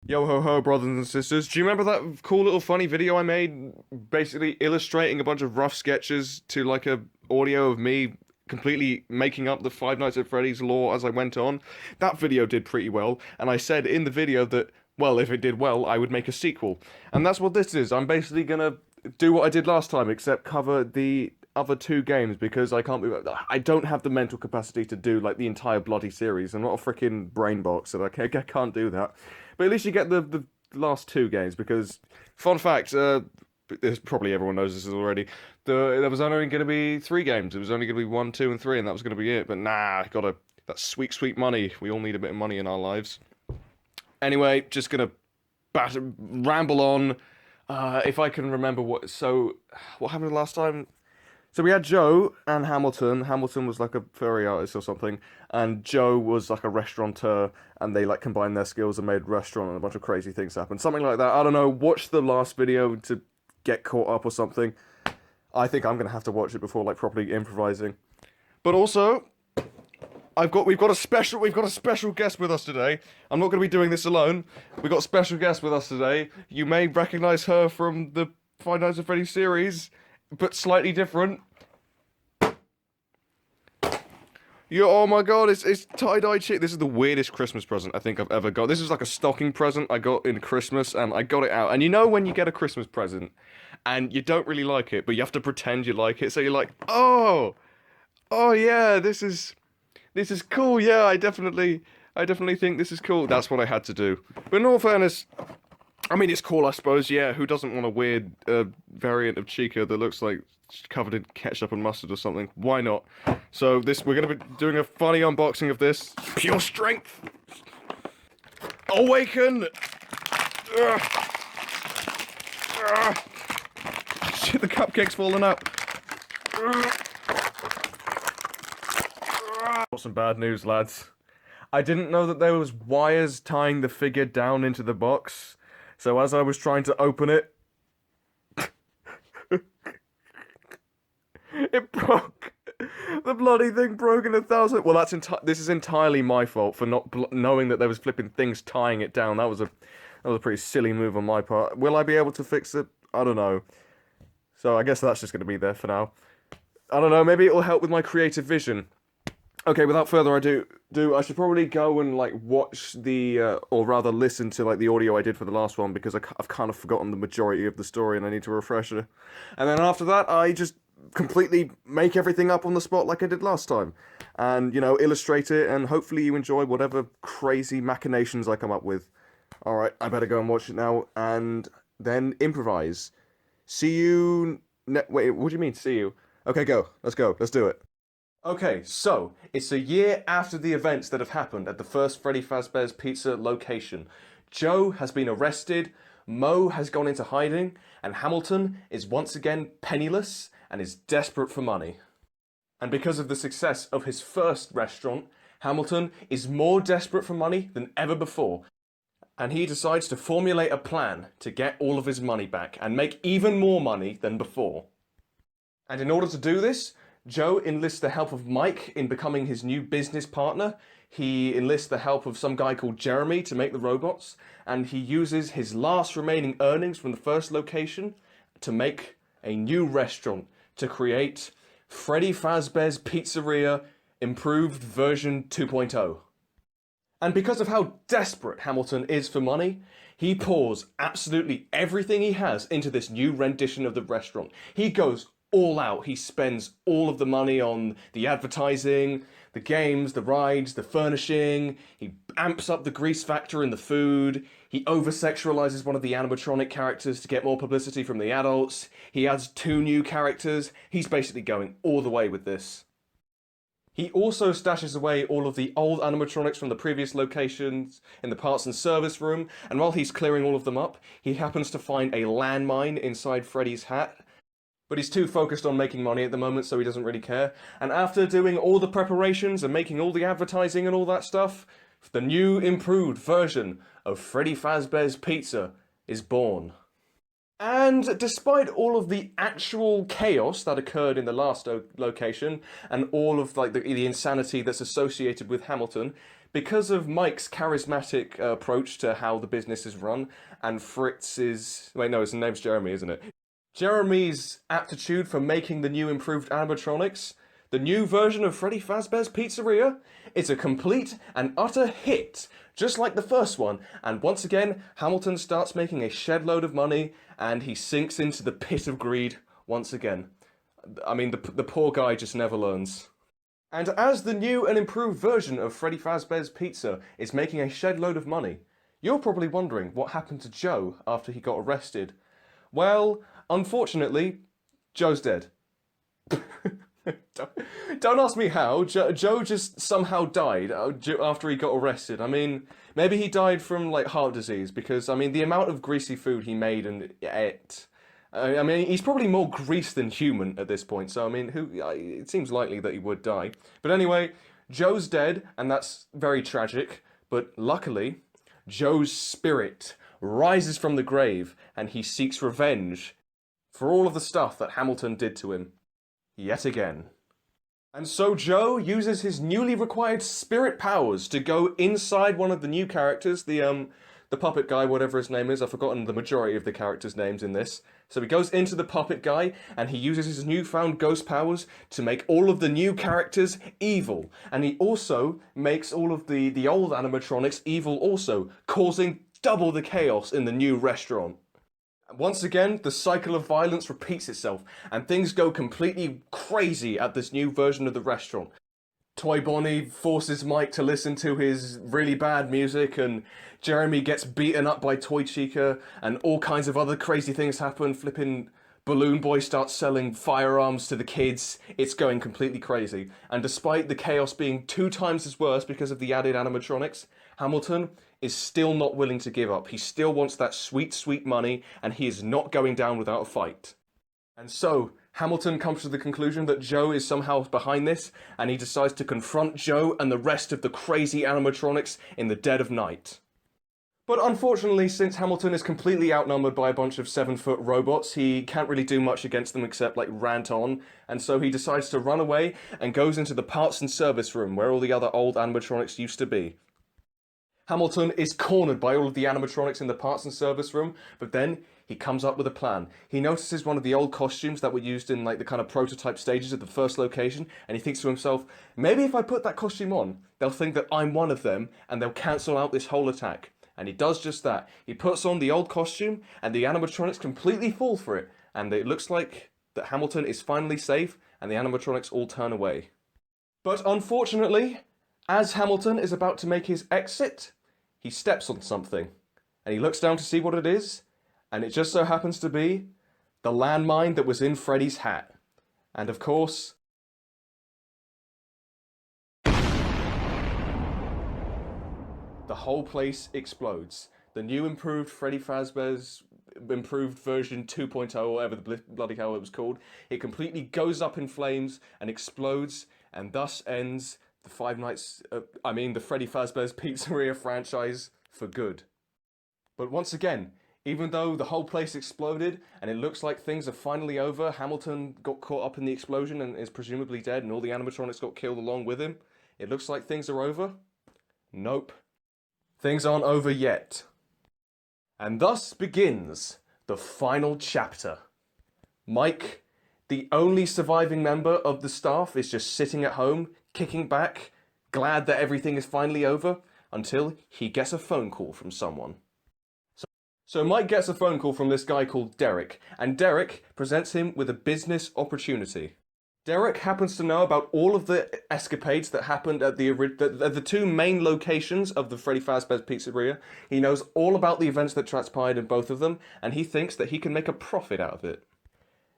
Yo ho ho, brothers and sisters. Do you remember that cool little funny video I made basically illustrating a bunch of rough sketches to like a audio of me completely making up the Five Nights at Freddy's lore as I went on? That video did pretty well, and I said in the video that, well, if it did well, I would make a sequel. And that's what this is. I'm basically gonna do what I did last time, except cover the other two games because I don't have the mental capacity to do like the entire bloody series. I'm not a freaking brain box, so I can't do that. But at least you get the last two games because, fun fact, probably everyone knows this already. There was only going to be three games. It was only going to be one, two, and three, and that was going to be it. But nah, that sweet, sweet money. We all need a bit of money in our lives. Anyway, just gonna ramble on. If I can remember what happened last time? So we had Joe and Hamilton. Hamilton was like a furry artist or something, and Joe was like a restaurateur, and they like combined their skills and made a restaurant, and a bunch of crazy things happened. Something like that. I don't know. Watch the last video to get caught up or something. I think I'm gonna have to watch it before like properly improvising. But also, we've got a special guest with us today. I'm not gonna be doing this alone. We've got a special guest with us today. You may recognize her from the Five Nights at Freddy's series, but slightly different. Oh my god, it's tie-dye chick. This is the weirdest Christmas present I think I've ever got. This is like a stocking present I got in Christmas, and I got it out. And you know when you get a Christmas present, and you don't really like it, but you have to pretend you like it, so you're like, oh yeah, this is cool. Yeah, I definitely think this is cool. That's what I had to do. But in all fairness, I mean, it's cool, I suppose. Yeah, who doesn't want a weird variant of Chica that looks like covered in ketchup and mustard or something? Why not? So we're gonna be doing a funny unboxing of this. Pure strength. Awaken. Shit, the cupcake's falling out. Got some bad news, lads. I didn't know that there was wires tying the figure down into the box. So as I was trying to open it, it broke. The bloody thing broke in 1,000. Well, this is entirely my fault for not knowing that there was flipping things tying it down. That was a pretty silly move on my part. Will I be able to fix it? I don't know. So I guess that's just going to be there for now. I don't know. Maybe it will help with my creative vision. Okay, without further ado, I should probably go and like watch or rather listen to like the audio I did for the last one because I've kind of forgotten the majority of the story and I need to refresh it. And then after that, I just completely make everything up on the spot like I did last time, and illustrate it, and hopefully you enjoy whatever crazy machinations I come up with. All right, I better go and watch it now, and then improvise. See you. Wait, what do you mean? See you? Okay, go. Let's go. Let's do it. Okay, so it's a year after the events that have happened at the first Freddy Fazbear's Pizza location. Joe has been arrested, Mo has gone into hiding, and Hamilton is once again penniless and is desperate for money. And because of the success of his first restaurant, Hamilton is more desperate for money than ever before, and he decides to formulate a plan to get all of his money back and make even more money than before. And in order to do this, Joe enlists the help of Mike in becoming his new business partner. He enlists the help of some guy called Jeremy to make the robots, and he uses his last remaining earnings from the first location to make a new restaurant to create Freddy Fazbear's Pizzeria Improved Version 2.0. And because of how desperate Hamilton is for money, he pours absolutely everything he has into this new rendition of the restaurant. He goes all out. He spends all of the money on the advertising, the games, the rides, the furnishing. He amps up the grease factor in the food. He over-sexualizes one of the animatronic characters to get more publicity from the adults. He adds 2 new characters. He's basically going all the way with this. He also stashes away all of the old animatronics from the previous locations in the parts and service room, and while he's clearing all of them up, he happens to find a landmine inside Freddy's hat. But he's too focused on making money at the moment, so he doesn't really care. And after doing all the preparations and making all the advertising and all that stuff, the new improved version of Freddy Fazbear's Pizza is born. And despite all of the actual chaos that occurred in the last location, and all of like the insanity that's associated with Hamilton, because of Mike's charismatic approach to how the business is run, and Fritz's... Wait, no, his name's Jeremy, isn't it? Jeremy's aptitude for making the new improved animatronics, the new version of Freddy Fazbear's Pizzeria is a complete and utter hit, just like the first one, and once again, Hamilton starts making a shed load of money, and he sinks into the pit of greed once again. I mean, the poor guy just never learns. And as the new and improved version of Freddy Fazbear's Pizza is making a shed load of money, you're probably wondering what happened to Joe after he got arrested. Well, unfortunately, Joe's dead. Don't ask me how. Joe just somehow died after he got arrested. I mean, maybe he died from, like, heart disease, because, I mean, the amount of greasy food he made and ate... I mean, he's probably more grease than human at this point, so, I mean, it seems likely that he would die. But anyway, Joe's dead, and that's very tragic, but luckily, Joe's spirit rises from the grave, and he seeks revenge for all of the stuff that Hamilton did to him. Yet again. And so Joe uses his newly required spirit powers to go inside one of the new characters, the puppet guy, whatever his name is. I've forgotten the majority of the characters' names in this. So he goes into the puppet guy, and he uses his newfound ghost powers to make all of the new characters evil. And he also makes all of the old animatronics evil also, causing double the chaos in the new restaurant. Once again, the cycle of violence repeats itself, and things go completely crazy at this new version of the restaurant. Toy Bonnie forces Mike to listen to his really bad music, and Jeremy gets beaten up by Toy Chica, and all kinds of other crazy things happen. Flipping Balloon Boy starts selling firearms to the kids. It's going completely crazy. And despite the chaos being 2 times as worse because of the added animatronics, Hamilton is still not willing to give up. He still wants that sweet, sweet money, and he is not going down without a fight. And so, Hamilton comes to the conclusion that Joe is somehow behind this, and he decides to confront Joe and the rest of the crazy animatronics in the dead of night. But unfortunately, since Hamilton is completely outnumbered by a bunch of 7-foot robots, he can't really do much against them except, like, rant on, and so he decides to run away and goes into the parts and service room where all the other old animatronics used to be. Hamilton is cornered by all of the animatronics in the parts and service room, but then he comes up with a plan. He notices one of the old costumes that were used in, like, the kind of prototype stages of the first location, and he thinks to himself, maybe if I put that costume on, they'll think that I'm one of them, and they'll cancel out this whole attack. And he does just that. He puts on the old costume, and the animatronics completely fall for it, and it looks like that Hamilton is finally safe, and the animatronics all turn away. But unfortunately, as Hamilton is about to make his exit, he steps on something, and he looks down to see what it is, and it just so happens to be the landmine that was in Freddy's hat. And of course, the whole place explodes. The new improved Freddy Fazbear's improved version 2.0, or whatever the bloody hell it was called, it completely goes up in flames and explodes, and thus ends the the Freddy Fazbear's Pizzeria franchise for good. But once again, even though the whole place exploded and it looks like things are finally over, Hamilton got caught up in the explosion and is presumably dead, and all the animatronics got killed along with him, it looks like things are over. Nope. Things aren't over yet. And thus begins the final chapter. Mike, the only surviving member of the staff, is just sitting at home, kicking back, glad that everything is finally over, until he gets a phone call from someone. So Mike gets a phone call from this guy called Derek, and Derek presents him with a business opportunity. Derek happens to know about all of the escapades that happened at the 2 main locations of the Freddy Fazbear's Pizzeria. He knows all about the events that transpired in both of them, and he thinks that he can make a profit out of it.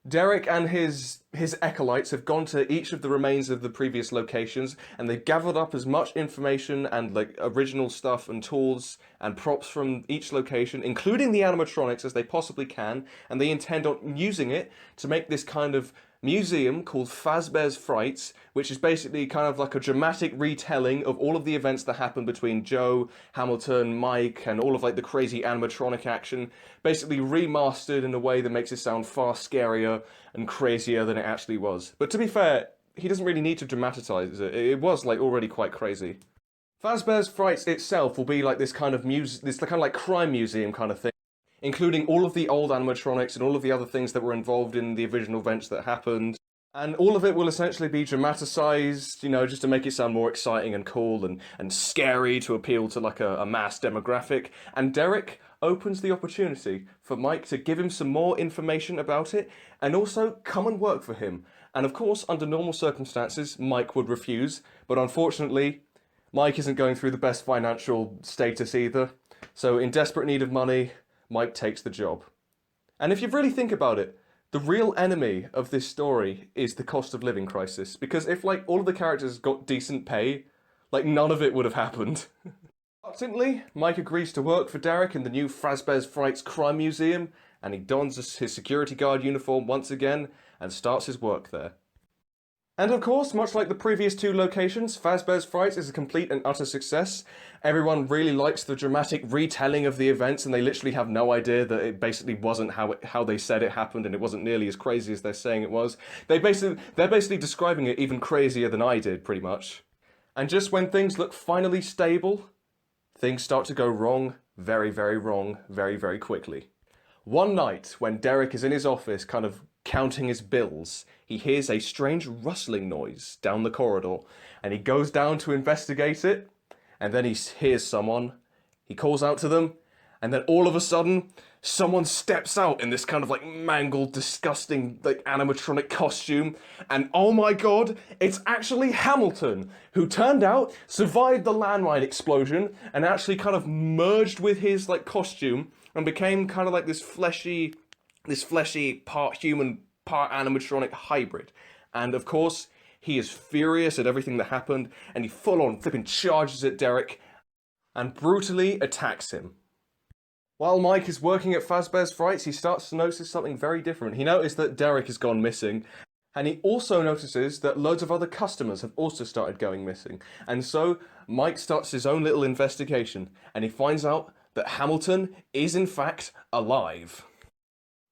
Derek and his acolytes have gone to each of the remains of the previous locations, and they've gathered up as much information and, like, original stuff and tools and props from each location, including the animatronics, as they possibly can, and they intend on using it to make this kind of museum called Fazbear's Frights, which is basically kind of like a dramatic retelling of all of the events that happened between Joe, Hamilton, Mike, and all of, like, the crazy animatronic action, basically remastered in a way that makes it sound far scarier and crazier than it actually was. But to be fair, he doesn't really need to dramatize it. It was, like, already quite crazy. Fazbear's Frights itself will be like this kind of this kind of like crime museum kind of thing, including all of the old animatronics and all of the other things that were involved in the original events that happened. And all of it will essentially be dramaticized, just to make it sound more exciting and cool and scary to appeal to like a mass demographic. And Derek opens the opportunity for Mike to give him some more information about it and also come and work for him. And of course, under normal circumstances, Mike would refuse, but unfortunately, Mike isn't going through the best financial status either. So in desperate need of money, Mike takes the job. And if you really think about it, the real enemy of this story is the cost of living crisis. Because if, like, all of the characters got decent pay, like, none of it would have happened. Reluctantly, Mike agrees to work for Derek in the new Fazbear's Frights Crime Museum, and he dons his security guard uniform once again and starts his work there. And of course, much like the previous two locations, Fazbear's Frights is a complete and utter success. Everyone really likes the dramatic retelling of the events, and they literally have no idea that it basically wasn't how they said it happened, and it wasn't nearly as crazy as they're saying it was. They're basically describing it even crazier than I did, pretty much. And just when things look finally stable, things start to go wrong, very, very wrong, very, very quickly. One night, when Derek is in his office, kind of counting his bills, he hears a strange rustling noise down the corridor, and he goes down to investigate it, and then he hears someone, he calls out to them, and then all of a sudden, someone steps out in this kind of like mangled, disgusting, like animatronic costume, and oh my god, it's actually Hamilton, who turned out, survived the landmine explosion, and actually kind of merged with his like costume, and became kind of like this fleshy, part human, part animatronic hybrid. And of course, he is furious at everything that happened, and he full on flipping charges at Derek and brutally attacks him. While Mike is working at Fazbear's Frights, he starts to notice something very different. He noticed that Derek has gone missing, and he also notices that loads of other customers have also started going missing. And so Mike starts his own little investigation, and he finds out that Hamilton is in fact alive.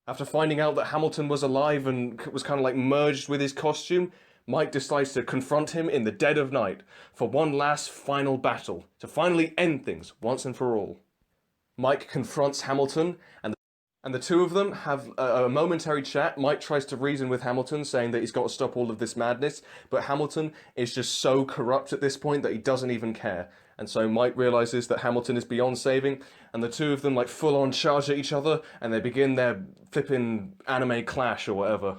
After finding out that Hamilton was alive and was kind of like merged with his costume, Mike decides to confront him in the dead of night for one last final battle, to finally end things once and for all. Mike confronts Hamilton, and the two of them have a momentary chat. Mike tries to reason with Hamilton, saying that he's got to stop all of this madness, but Hamilton is just so corrupt at this point that he doesn't even care. And so Mike realizes that Hamilton is beyond saving, and the two of them like full on charge at each other, and they begin their flipping anime clash or whatever.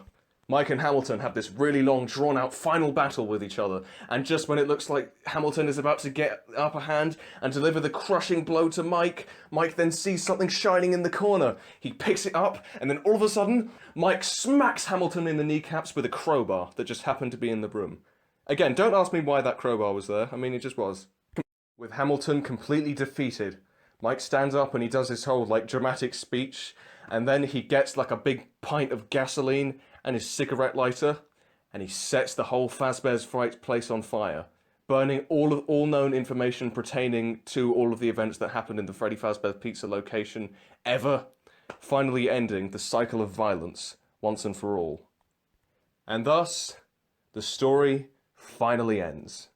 Mike and Hamilton have this really long, drawn-out final battle with each other, and just when it looks like Hamilton is about to get the upper hand and deliver the crushing blow to Mike, Mike then sees something shining in the corner. He picks it up, and then all of a sudden, Mike smacks Hamilton in the kneecaps with a crowbar that just happened to be in the room. Again, don't ask me why that crowbar was there. I mean, it just was. With Hamilton completely defeated, Mike stands up and he does his whole, like, dramatic speech, and then he gets, like, a big pint of gasoline and his cigarette lighter, and he sets the whole Fazbear's Frights place on fire, burning all known information pertaining to all of the events that happened in the Freddy Fazbear's Pizza location ever, finally ending the cycle of violence once and for all. And thus, the story finally ends.